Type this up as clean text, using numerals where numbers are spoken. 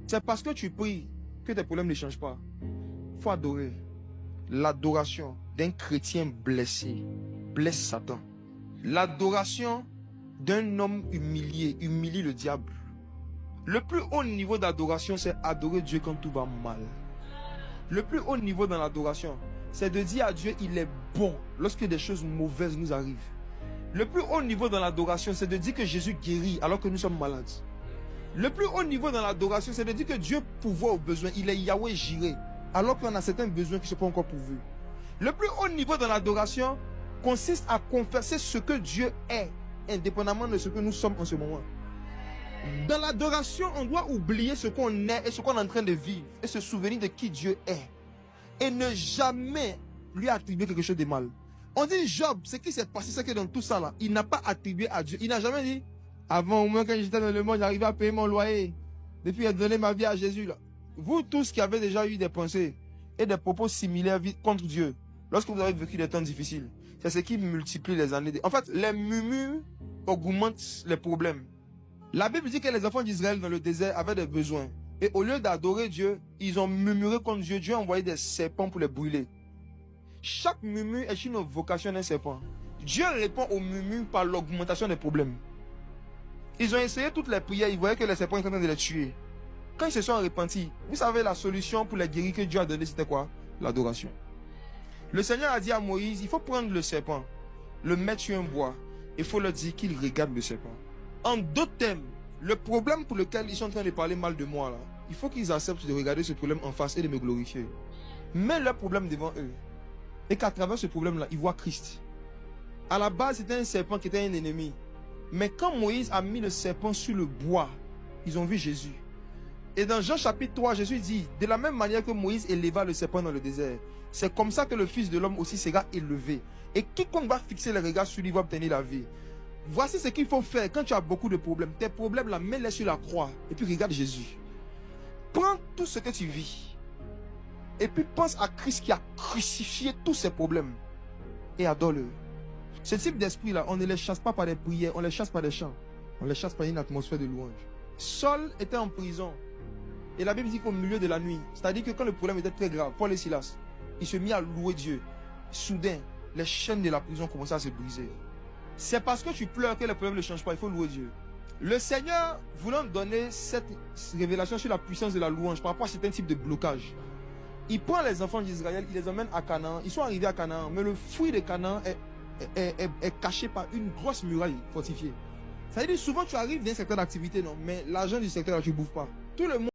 C'est parce que tu pries que tes problèmes ne changent pas. Il faut adorer. L'adoration d'un chrétien blessé blesse Satan. L'adoration d'un homme humilié humilie le diable. Le plus haut niveau d'adoration, c'est adorer Dieu quand tout va mal. Le plus haut niveau dans l'adoration, c'est de dire à Dieu, il est bon lorsque des choses mauvaises nous arrivent. Le plus haut niveau dans l'adoration, c'est de dire que Jésus guérit alors que nous sommes malades. Le plus haut niveau dans l'adoration, c'est de dire que Dieu pourvoit aux besoins. Il est Yahweh Jireh, alors qu'on a certains besoins qui ne sont pas encore pourvus. Le plus haut niveau dans l'adoration consiste à confesser ce que Dieu est, indépendamment de ce que nous sommes en ce moment. Dans l'adoration, on doit oublier ce qu'on est et ce qu'on est en train de vivre et se souvenir de qui Dieu est. Et ne jamais lui attribuer quelque chose de mal. On dit Job, ce qui s'est passé, c'est que dans tout ça là, il n'a pas attribué à Dieu. Il n'a jamais dit, avant au moins quand j'étais dans le monde, j'arrivais à payer mon loyer. Depuis, il a donné ma vie à Jésus là. Vous tous qui avez déjà eu des pensées et des propos similaires contre Dieu, lorsque vous avez vécu des temps difficiles, c'est ce qui multiplie les années. En fait, les murmures augmentent les problèmes. La Bible dit que les enfants d'Israël dans le désert avaient des besoins. Et au lieu d'adorer Dieu, ils ont murmuré contre Dieu. Dieu a envoyé des serpents pour les brûler. Chaque murmure est une vocation d'un serpent. Dieu répond aux murmures par l'augmentation des problèmes. Ils ont essayé toutes les prières, ils voyaient que les serpents étaient en train de les tuer. Quand ils se sont repentis, vous savez la solution pour les guérir que Dieu a donnée, c'était quoi? L'adoration. Le Seigneur a dit à Moïse, il faut prendre le serpent, le mettre sur un bois, et il faut leur dire qu'il regarde le serpent. En d'autres termes, le problème pour lequel ils sont en train de parler mal de moi, là, il faut qu'ils acceptent de regarder ce problème en face et de me glorifier. Mets leur problème devant eux. Et qu'à travers ce problème-là, ils voient Christ. À la base, c'était un serpent qui était un ennemi. Mais quand Moïse a mis le serpent sur le bois, ils ont vu Jésus. Et dans Jean chapitre 3, Jésus dit, de la même manière que Moïse éleva le serpent dans le désert, c'est comme ça que le Fils de l'homme aussi sera élevé. Et quiconque va fixer les regards sur lui va obtenir la vie. Voici ce qu'il faut faire quand tu as beaucoup de problèmes. Tes problèmes, là, mets-les sur la croix. Et puis regarde Jésus. Prends tout ce que tu vis. Et puis pense à Christ qui a crucifié tous ces problèmes. Et adore-le. Ce type d'esprit-là, on ne les chasse pas par des prières, on les chasse par des chants. On les chasse par une atmosphère de louange. Saul était en prison. Et la Bible dit qu'au milieu de la nuit, c'est-à-dire que quand le problème était très grave, Paul et Silas, ils se mis à louer Dieu. Soudain, les chaînes de la prison commençaient à se briser. C'est parce que tu pleures que les problèmes ne changent pas, il faut louer Dieu. Le Seigneur, voulant donner cette révélation sur la puissance de la louange par rapport à certains types de blocages, il prend les enfants d'Israël, il les emmène à Canaan. Ils sont arrivés à Canaan, mais le fruit de Canaan est caché par une grosse muraille fortifiée. Ça veut dire souvent tu arrives dans un secteur d'activité, non, mais l'argent du secteur là, tu ne bouffes pas. Tout le monde